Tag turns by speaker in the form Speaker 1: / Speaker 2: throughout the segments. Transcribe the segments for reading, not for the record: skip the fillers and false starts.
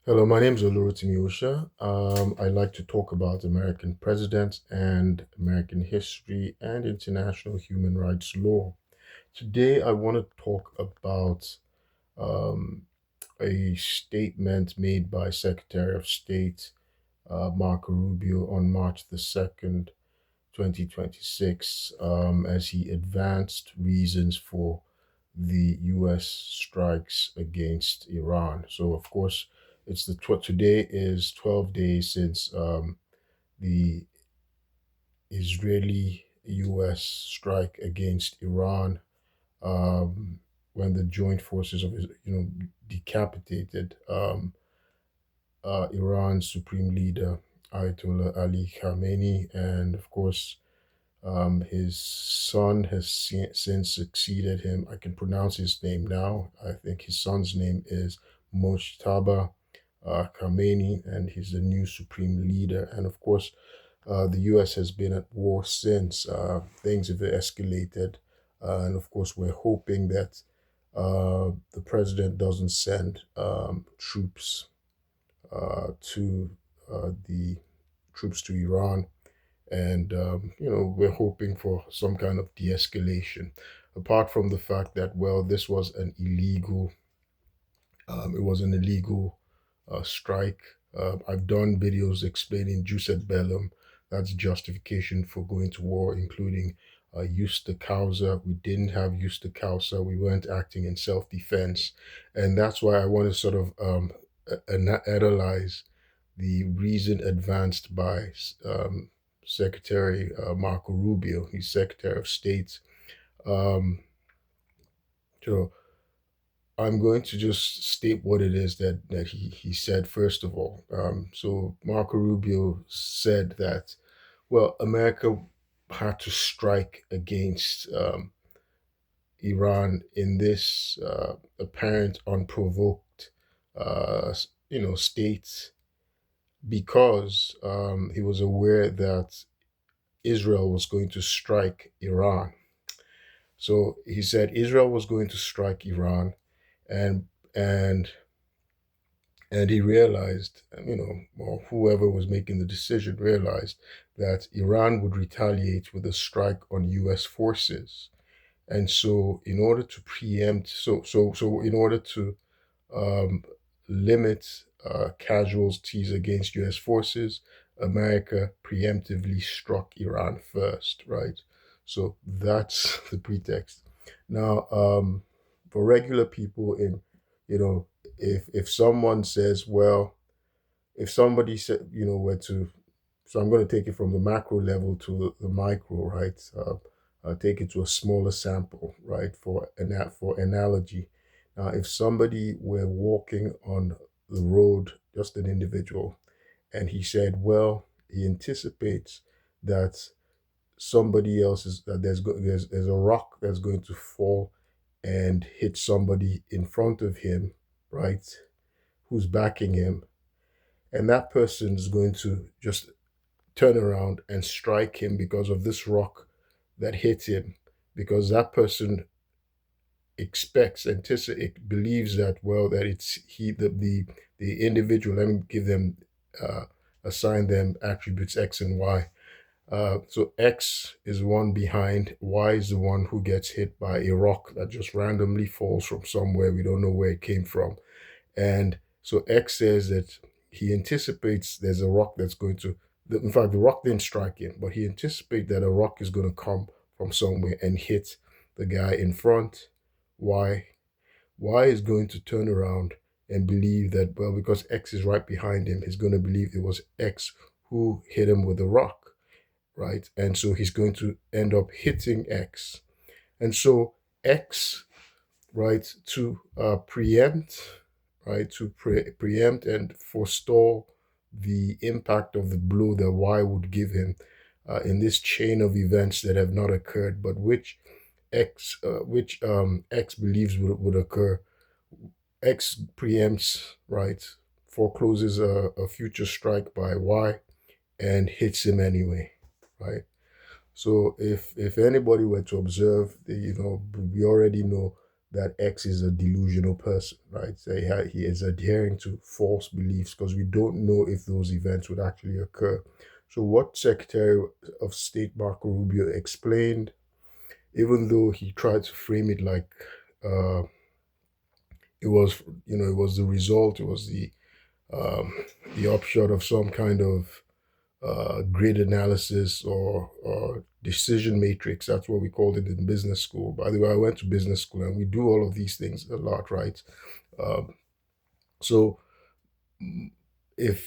Speaker 1: Hello, my name is Osha. I like to talk about American presidents and American history and international human rights law. Today, I want to talk about um, a statement made by Secretary of State Marco Rubio on March the 2nd, 2026, as he advanced reasons for the U.S. strikes against Iran. So, of course, today is 12 days since the Israeli-U.S. strike against Iran, when the joint forces decapitated Iran's supreme leader Ayatollah Ali Khamenei, and of course his son has since succeeded him. I can pronounce his name now. I think his son's name is Mojtaba Khamenei, and he's the new supreme leader. And of course, the U.S. has been at war since. Things have escalated. And of course, we're hoping that the president doesn't send troops to the troops to Iran, and we're hoping for some kind of de-escalation. Apart from the fact that, well, this was an illegal, it was an illegal strike. I've done videos explaining jus et bellum. That's justification for going to war, including justa causa. We didn't have justa causa. We weren't acting in self-defense, and that's why I want to sort of analyze the reason advanced by Secretary Marco Rubio. He's Secretary of State. Um, so I'm going to just state what it is that he said first of all. So Marco Rubio said that, well, America had to strike against Iran in this apparent unprovoked, state, because he was aware that Israel was going to strike Iran. So he said Israel was going to strike Iran, and and and he realized, or whoever was making the decision realized that Iran would retaliate with a strike on U.S. forces. And so, in order to preempt, so in order to um, limit casualties against U.S. forces, America preemptively struck Iran first, right? So that's the pretext. Now, for regular people, you know, if someone says, well, if somebody said, were to, so I'm going to take it from the macro level to the micro, right? I'll take it to a smaller sample, right? For analogy, now if somebody were walking on the road, just an individual, and he said, well, he anticipates that somebody else is that there's a rock that's going to fall and hit somebody in front of him, right? Who's backing him, and that person is going to just turn around and strike him because of this rock that hit him, because that person expects, anticipates, believes that, well, that it's he, the individual. Let me give them, assign them attributes X and Y. So X is one behind, Y is the one who gets hit by a rock that just randomly falls from somewhere. We don't know where it came from. And so X says that he anticipates there's a rock that's going to, in fact, the rock didn't strike him, but he anticipates that a rock is going to come from somewhere and hit the guy in front. Why? Y is going to turn around and believe that, well, because X is right behind him, he's going to believe it was X who hit him with the rock, right? And so he's going to end up hitting X. And so X, right, to preempt, right, to preempt and forestall the impact of the blow that Y would give him in this chain of events that have not occurred, but which X believes would occur. X preempts, right, forecloses a future strike by Y and hits him anyway, right? So if anybody were to observe, we already know that X is a delusional person, right? So he is adhering to false beliefs because we don't know if those events would actually occur. So, what Secretary of State Marco Rubio explained, even though he tried to frame it like uh, it was, it was the result, it was um, the upshot of some kind of grid analysis or decision matrix. That's what we called it in business school. By the way, I went to business school and we do all of these things a lot, right? Um, so if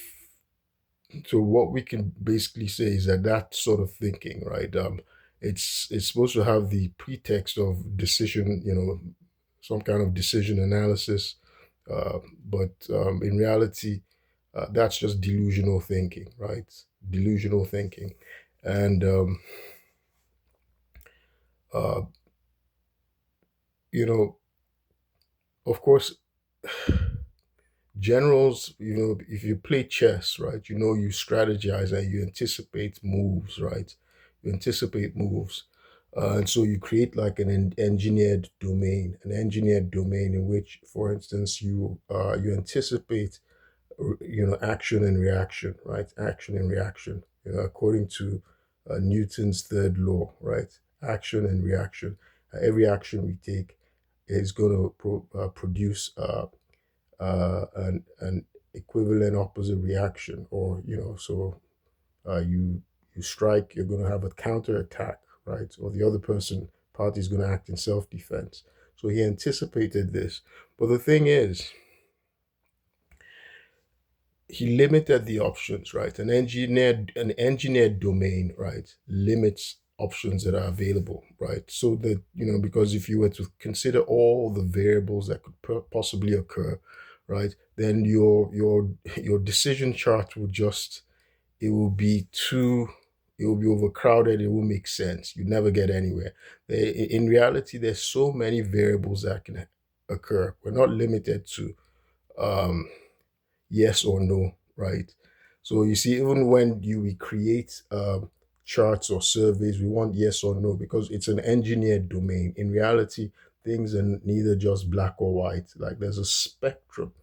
Speaker 1: so, what we can basically say is that that sort of thinking, right? It's supposed to have the pretext of decision, some kind of decision analysis, but in reality, that's just delusional thinking, right? Delusional thinking, and uh, you know, of course, generals, if you play chess, right, you strategize and you anticipate moves, right? You anticipate moves. And so you create like an engineered domain in which, for instance, you anticipate, action and reaction, right? Action and reaction, according to Newton's third law, right? Action and reaction. Every action we take is going to produce an equivalent opposite reaction, or so you strike, you're going to have a counter attack, right? Or the other party is going to act in self defense. So he anticipated this, but the thing is, he limited the options, right? An engineered domain, right, limits options that are available, right? So that, because if you were to consider all the variables that could possibly occur, right, then your decision chart will just, it will be too, it will be overcrowded, it will make sense, you never get anywhere. In reality, there's so many variables that can occur. We're not limited to um yes or no, right? So you see, even when we create charts or surveys, we want yes or no because it's an engineered domain. In reality, things are neither just black or white. Like there's a spectrum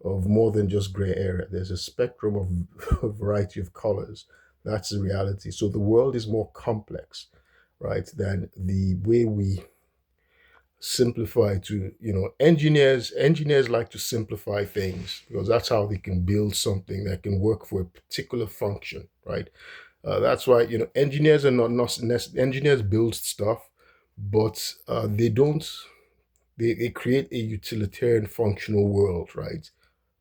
Speaker 1: of more than just gray area. There's a spectrum of a variety of colors. That's the reality. So the world is more complex, right, than the way we simplify to, engineers like to simplify things because that's how they can build something that can work for a particular function, right? That's why, engineers are not engineers build stuff, but they don't, they create a utilitarian functional world, right,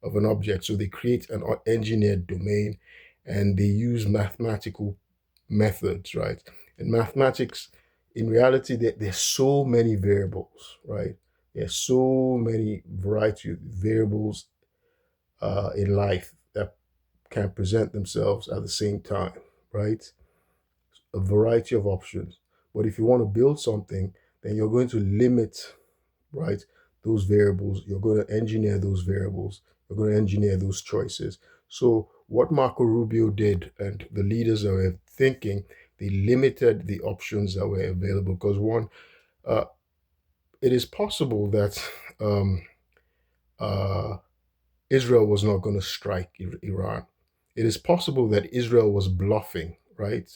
Speaker 1: of an object. So they create an engineered domain and they use mathematical methods, right? In mathematics, in reality, there's so many variables, right? There's so many variety of variables in life that can present themselves at the same time, right? A variety of options. But if you want to build something, then you're going to limit, right, those variables. You're going to engineer those variables. You're going to engineer those choices. So what Marco Rubio did and the leaders that were thinking, they limited the options that were available because one, uh, it is possible that um, uh, Israel was not going to strike Iran. It is possible that Israel was bluffing, right?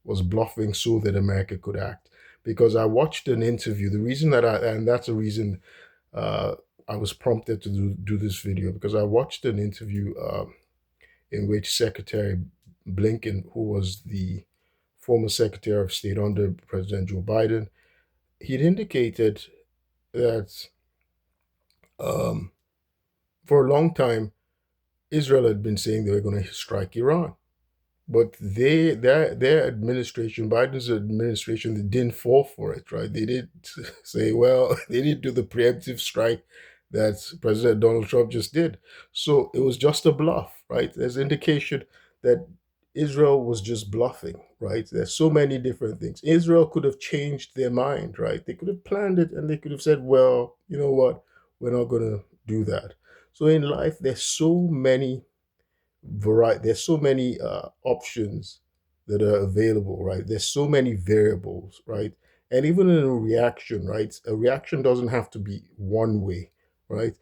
Speaker 1: Was bluffing so that America could act. Because I watched an interview. The reason that and that's the reason uh, I was prompted to do this video because I watched an interview in which Secretary Blinken, who was the former Secretary of State under President Joe Biden, he'd indicated that um, for a long time, Israel had been saying they were going to strike Iran. But their administration, Biden's administration, they didn't fall for it, right? They didn't say, well, they didn't do the preemptive strike that President Donald Trump just did. So it was just a bluff, right? There's indication that Israel was just bluffing, right? There's so many different things. Israel could have changed their mind, right? They could have planned it and they could have said, well, you know what? We're not going to do that. So in life, there's so many options that are available, right? There's so many variables, right? And even in a reaction, right? A reaction doesn't have to be one way, right?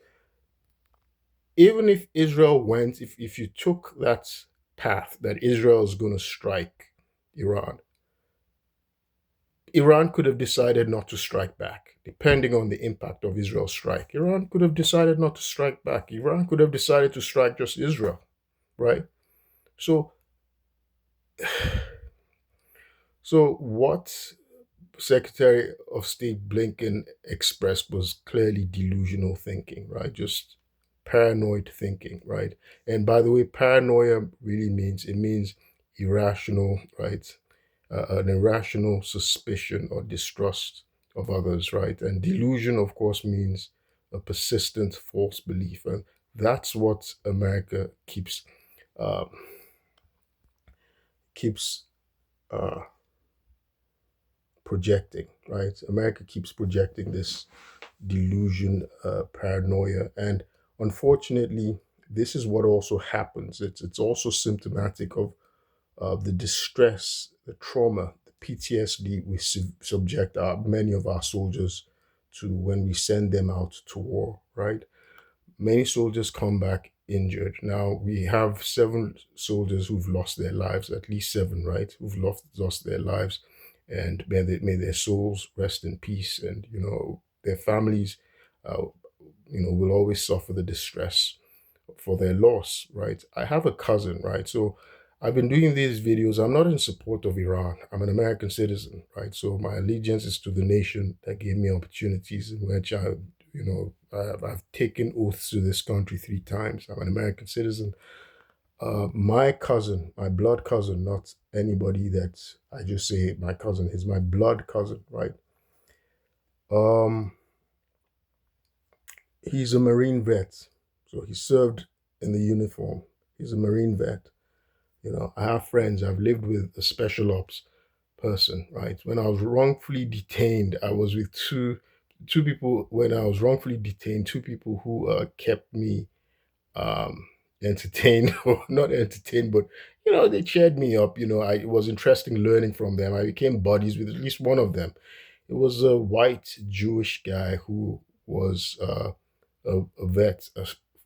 Speaker 1: Even if Israel went, if you took that path that Israel is going to strike Iran, Iran could have decided not to strike back, depending on the impact of Israel's strike. Iran could have decided not to strike back. Iran could have decided to strike just Israel, right? So, so what Secretary of State Blinken expressed was clearly delusional thinking, right? Just paranoid thinking, right? And by the way, paranoia really means it means irrational, right? An irrational suspicion or distrust of others, right? And delusion, of course, means a persistent false belief, and that's what America uh, keeps uh, projecting, right? America keeps projecting this delusion, paranoia, and unfortunately, this is what also happens. It's also symptomatic of the distress, the trauma, the PTSD we subject many of our soldiers to when we send them out to war, right? Many soldiers come back injured. Now, we have 7 soldiers who've lost their lives, at least 7, right? Who've lost their lives. And may their souls rest in peace. And, their families, uh, will always suffer the distress for their loss, right? I have a cousin, right? So I've been doing these videos. I'm not in support of Iran. I'm an American citizen, right? So my allegiance is to the nation that gave me opportunities in which I've taken oaths to this country 3 times. I'm an American citizen. My cousin, my blood cousin, not anybody that I just say my cousin, is my blood cousin, right? Um, he's a Marine vet. So he served in the uniform. He's a Marine vet. I have friends. I've lived with a special ops person, right? When I was wrongfully detained, I was with two people. When I was wrongfully detained, 2 people who kept me um, entertained, or not entertained, but they cheered me up. It was interesting learning from them. I became buddies with at least one of them. It was a white Jewish guy who was a vet,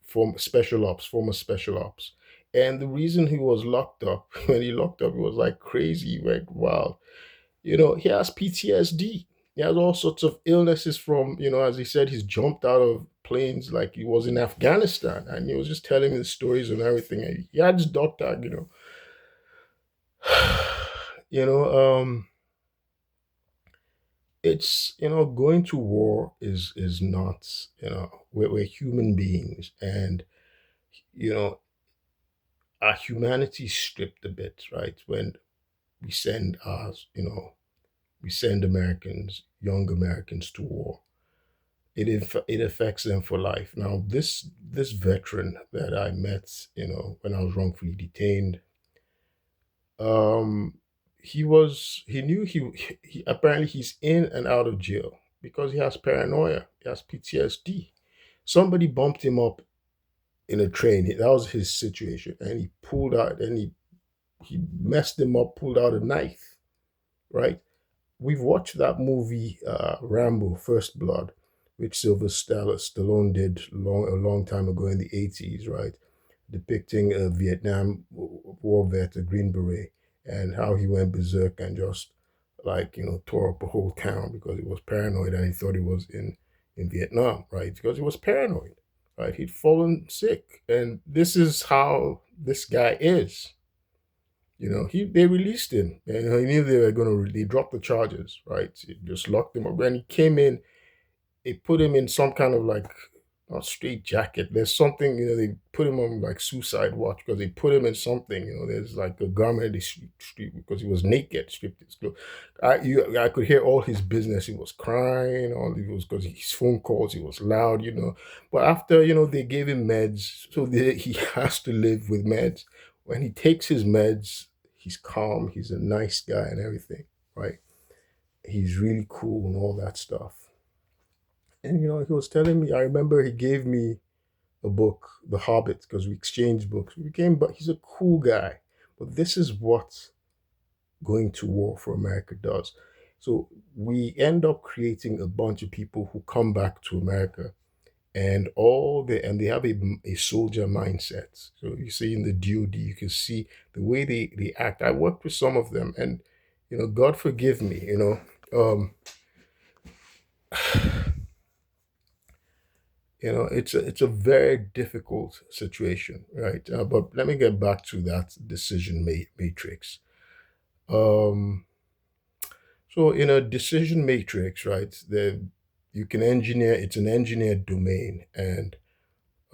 Speaker 1: former special ops. And the reason he was locked up, when he locked up, he was like crazy, he went wild. He has PTSD. He has all sorts of illnesses from, as he said, he's jumped out of planes like he was in Afghanistan. And he was just telling me the stories and everything. And he had his dog tag, you know, it's going to war is not, we're human beings, and you know our humanity stripped a bit, right? When we send we send Americans, young Americans, to war. It affects them for life. Now, this veteran that I met, when I was wrongfully detained, um, he knew he apparently he's in and out of jail because he has paranoia, he has PTSD. Somebody bumped him up in a train. That was his situation, and he pulled out and he messed him up, pulled out a knife, right? We've watched that movie, Rambo: First Blood, which Stallone did a long time ago in the 80s, right? Depicting a Vietnam War vet, a Green Beret, and how he went berserk and just like tore up a whole town because he was paranoid and he thought he was in Vietnam, right? Because he was paranoid, right? He'd fallen sick, and this is how this guy is. They released him, and he knew they were gonna. They dropped the charges, right? It just locked him up. When he came in, they put him in some kind of like not straight jacket. There's something, they put him on like suicide watch because they put him in something. There's like a garment in the street because he was naked, stripped his clothes. I could hear all his business. He was crying, all it was because his phone calls. He was loud. But after they gave him meds, so he has to live with meds. When he takes his meds, he's calm. He's a nice guy and everything, right? He's really cool and all that stuff. And he was telling me. I remember he gave me a book, The Hobbit, because we exchanged books. But he's a cool guy. But this is what going to war for America does. So we end up creating a bunch of people who come back to America and they have a soldier mindset. So you see in the DoD, you can see the way they act. I worked with some of them, and God forgive me, it's a very difficult situation, right? But let me get back to that matrix. Um, so in a decision matrix, right, there you can engineer. It's an engineered domain, and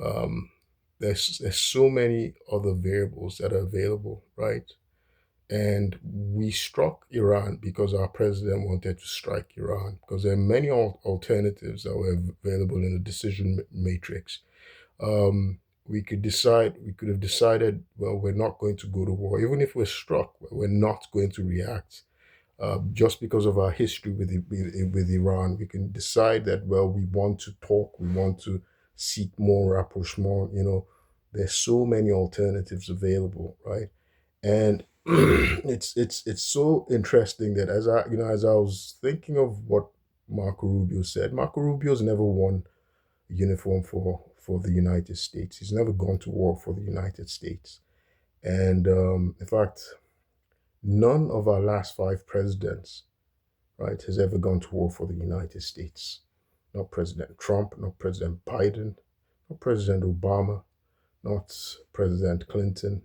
Speaker 1: um, there's so many other variables that are available, right? And we struck Iran because our president wanted to strike Iran because there are many alternatives that were available in the decision matrix. We could have decided, well, we're not going to go to war. Even if we're struck, we're not going to react. Just because of our history with Iran, we can decide that, well, we want to talk, we want to seek more rapprochement. There's so many alternatives available, right? And it's so interesting that as I was thinking of what Marco Rubio said, Marco Rubio's never worn a uniform for the United States. He's never gone to war for the United States. And in fact, none of our last five presidents, right, has ever gone to war for the United States. Not President Trump, not President Biden, not President Obama, not President Clinton,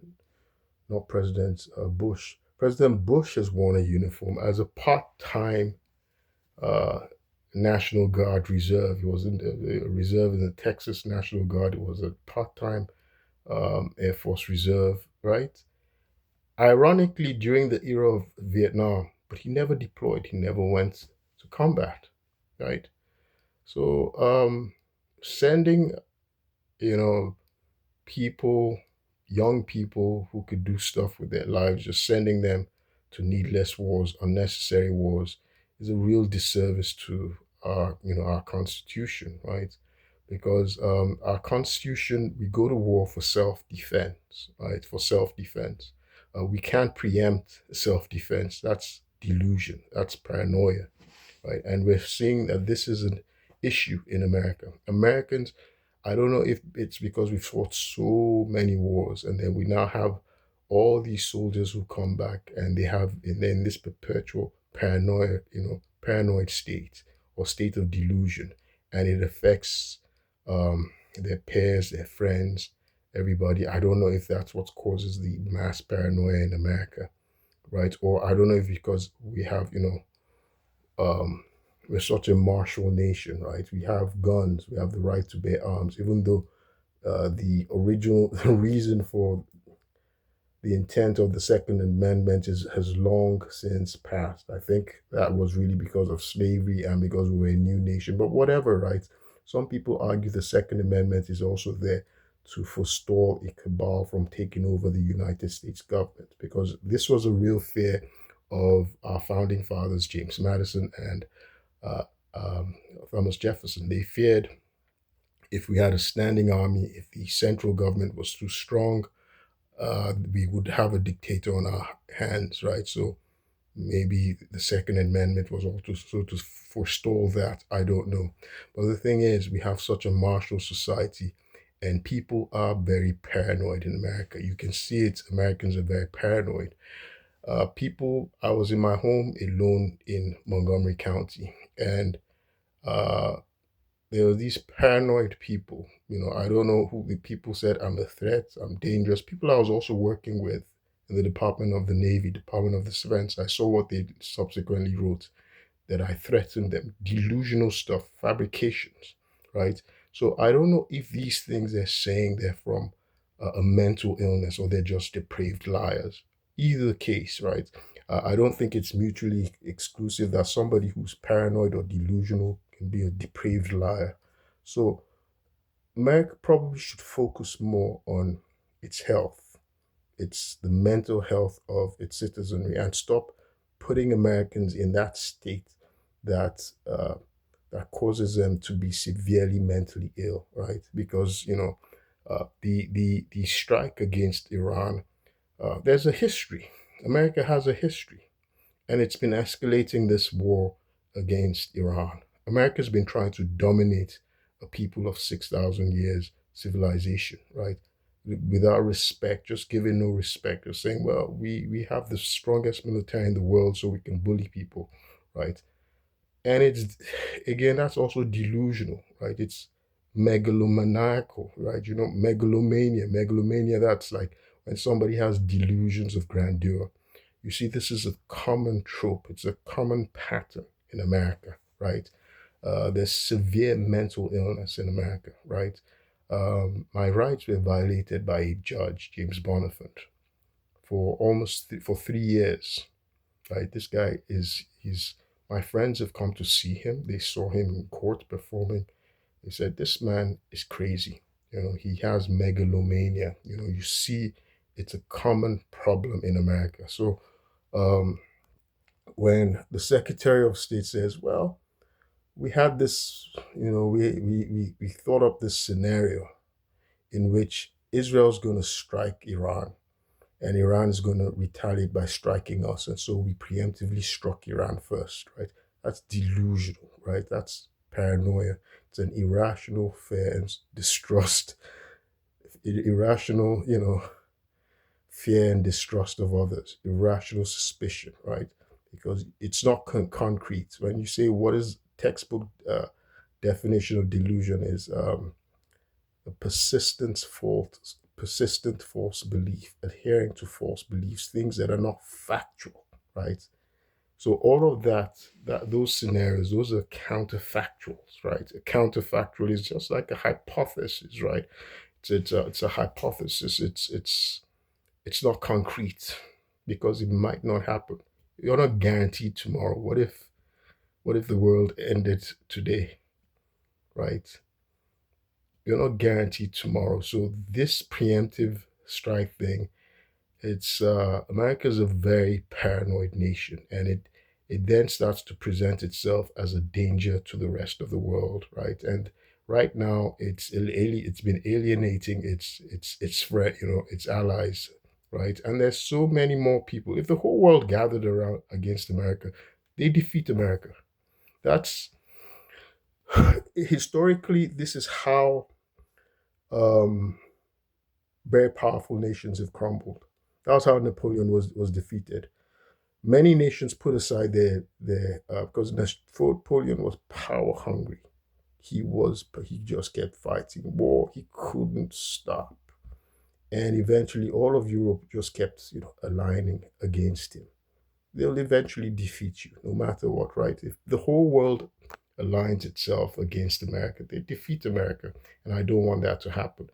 Speaker 1: not President Bush. President Bush has worn a uniform as a part-time uh, National Guard reserve. He was in the reserve in the Texas National Guard. It was a part-time Air Force reserve, right? Ironically, during the era of Vietnam, but he never deployed. He never went to combat, right? So sending, you know, people, young people who could do stuff with their lives, just sending them to needless wars, unnecessary wars, is a real disservice to our Constitution, right? Because our Constitution, we go to war for self-defense, right? For self-defense. We can't preempt self-defense. That's delusion. That's paranoia, right? And we're seeing that this is an issue in America. Americans, I don't know if it's because we've fought so many wars and then we now have all these soldiers who come back and they have and then this perpetual paranoia, paranoid state or state of delusion, and it affects their peers, their friends, everybody. I don't know if that's what causes the mass paranoia in America, right? Or I don't know if because we have, um, we're such a martial nation, right? We have guns, we have the right to bear arms, even though the original reason for the intent of the Second Amendment has long since passed. I think that was really because of slavery and because we were a new nation. But whatever, right? Some people argue the Second Amendment is also there to forestall a cabal from taking over the United States government because this was a real fear of our founding fathers, James Madison and uh, um, Thomas Jefferson. They feared if we had a standing army, if the central government was too strong, we would have a dictator on our hands, right? So maybe the Second Amendment was also so to forestall that. I don't know. But the thing is, we have such a martial society and people are very paranoid in America. You can see it. Americans are very paranoid. I was in my home alone in Montgomery County, and uh, there were these paranoid people. I don't know who the people said I'm a threat, I'm dangerous. People I was also working with in the Department of the Navy, Department of Defense. I saw what they subsequently wrote that I threatened them. Delusional stuff, fabrications, right? So I don't know if these things they're saying they're from a mental illness or they're just depraved liars. Either case, right? I don't think it's mutually exclusive that somebody who's paranoid or delusional can be a depraved liar. So America probably should focus more on its health, it's the mental health of its citizenry, and stop putting Americans in that state that that causes them to be severely mentally ill, right? Because the strike against Iran, there's a history. America has a history. And it's been escalating this war against Iran. America's been trying to dominate a people of 6,000 years civilization, right? Without respect, just giving no respect, just saying, well, we have the strongest military in the world, so we can bully people, right? And it's, again, that's also delusional, right? It's megalomaniacal, right? Megalomania, that's like when somebody has delusions of grandeur. You see, this is a common trope, it's a common pattern in America, right? There's severe mental illness in America, right? My rights were violated by a judge, James Bonifant, for for 3 years, right? This guy is he's my friends have come to see him. They saw him in court performing. They said this man is crazy. He has megalomania. You see, it's a common problem in America. So um, when the Secretary of State says, "Well, we had this, we thought up this scenario in which Israel's going to strike Iran, and Iran is going to retaliate by striking us. And so we preemptively struck Iran first, right? That's delusional, right? That's paranoia. It's an irrational fear and distrust, irrational, fear and distrust of others, irrational suspicion, right? Because it's not concrete. When you say what is textbook definition of delusion is a persistent false belief, adhering to false beliefs, things that are not factual, right? So all of those scenarios, those are counterfactuals, right? A counterfactual is just like a hypothesis, right? It's a hypothesis. It's not concrete because it might not happen. You're not guaranteed tomorrow. What if the world ended today, right? You're not guaranteed tomorrow. So this preemptive strike thing, it's America's a very paranoid nation, and it then starts to present itself as a danger to the rest of the world, right? And right now, it's been alienating its friend, its allies, right? And there's so many more people. If the whole world gathered around against America, they defeat America. That's historically, this is how um, very powerful nations have crumbled. That was how Napoleon was defeated. Many nations put aside their because Napoleon was power hungry. He just kept fighting war. He couldn't stop, and eventually all of Europe just kept aligning against him. They'll eventually defeat you, no matter what, right? If the whole world aligns itself against America, they defeat America, and I don't want that to happen.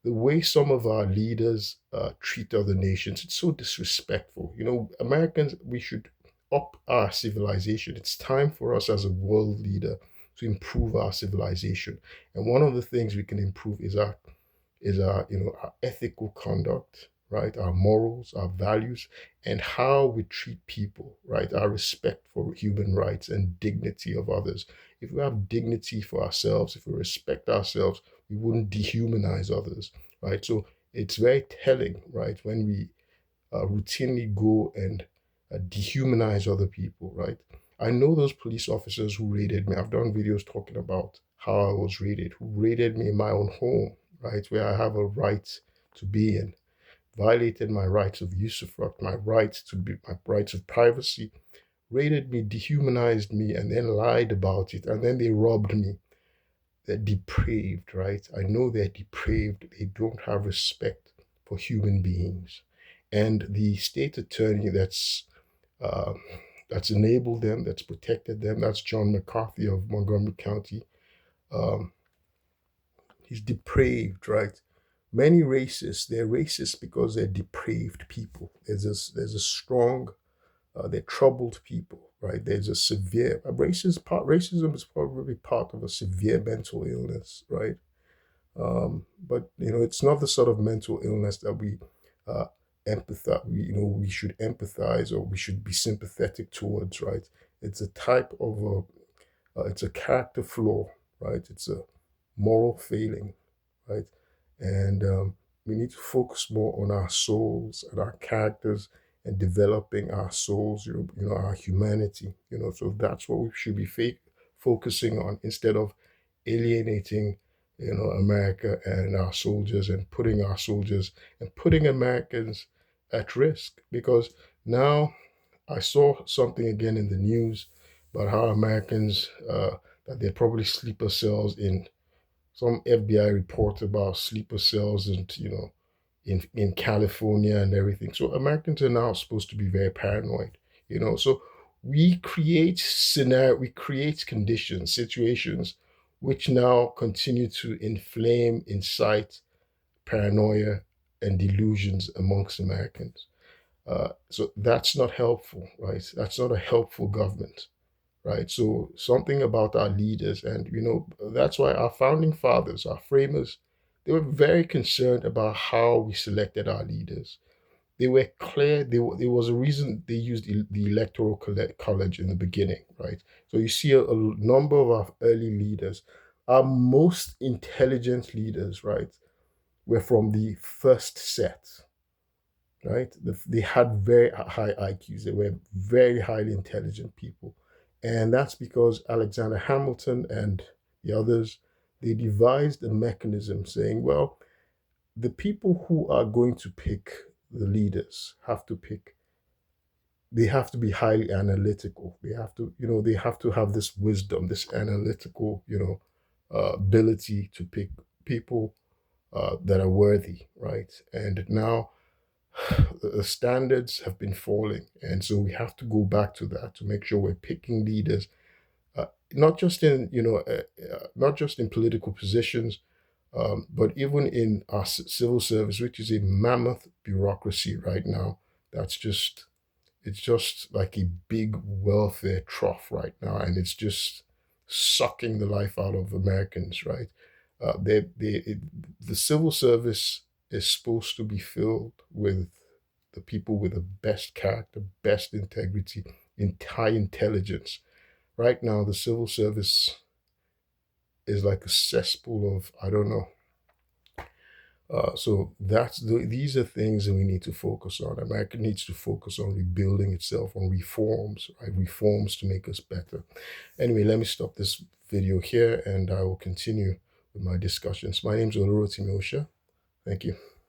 Speaker 1: The way some of our leaders treat other nations, it's so disrespectful. Americans, we should up our civilization. It's time for us as a world leader to improve our civilization. And one of the things we can improve is our ethical conduct, right? Our morals, our values, and how we treat people, right? Our respect for human rights and dignity of others. If we have dignity for ourselves, if we respect ourselves, we wouldn't dehumanize others, right? So it's very telling, right, when we routinely go and dehumanize other people, right? I know those police officers who raided me. I've done videos talking about how I was raided, who raided me in my own home, right, where I have a right to be in, violated my rights of usufruct, my rights of privacy, raided me, dehumanized me, and then lied about it, and then they robbed me. They're depraved, right? I know they're depraved. They don't have respect for human beings. And the state attorney uh, that's enabled them, that's protected them, that's John McCarthy of Montgomery County. Um, he's depraved, right? Many racists, they're racist because they're depraved people. There's a strong, they're troubled people, right? There's a severe racism is probably part of a severe mental illness, right? But it's not the sort of mental illness that we uh, we should empathize or we should be sympathetic towards, right? It's a type of it's a character flaw, right? It's a moral failing, right? And we need to focus more on our souls and our characters and developing our souls, our humanity. So that's what we should be focusing on instead of alienating, America and our soldiers and putting Americans at risk. Because now I saw something again in the news about how Americans, that they're probably sleeper cells in some FBI report about sleeper cells and, in California and everything. So Americans are now supposed to be very paranoid, So we create conditions, situations which now continue to inflame, incite paranoia and delusions amongst Americans. So that's not helpful, right? That's not a helpful government, right? So something about our leaders, and that's why our founding fathers, our framers, they were very concerned about how we selected our leaders. They were clear. There was a reason they used the electoral college in the beginning, right? So you see a number of our early leaders, our most intelligent leaders, right, were from the first set, right? They had very high IQs. They were very highly intelligent people. And that's because Alexander Hamilton and the others, they devised a mechanism saying, well, the people who are going to pick the leaders they have to be highly analytical. They have to have this wisdom, this analytical, ability to pick people that are worthy, right? And now the standards have been falling, and so we have to go back to that to make sure we're picking leaders, not just in not just in political positions, but even in our civil service, which is a mammoth bureaucracy right now. That's just It's just like a big welfare trough right now, and it's just sucking the life out of Americans, right? The civil service is supposed to be filled with the people with the best character, best integrity, high intelligence. Right now, the civil service is like a cesspool of, I don't know. So these are things that we need to focus on. America needs to focus on rebuilding itself, on reforms, right? Reforms to make us better. Anyway, let me stop this video here, and I will continue with my discussions. My name is Osha. Thank you.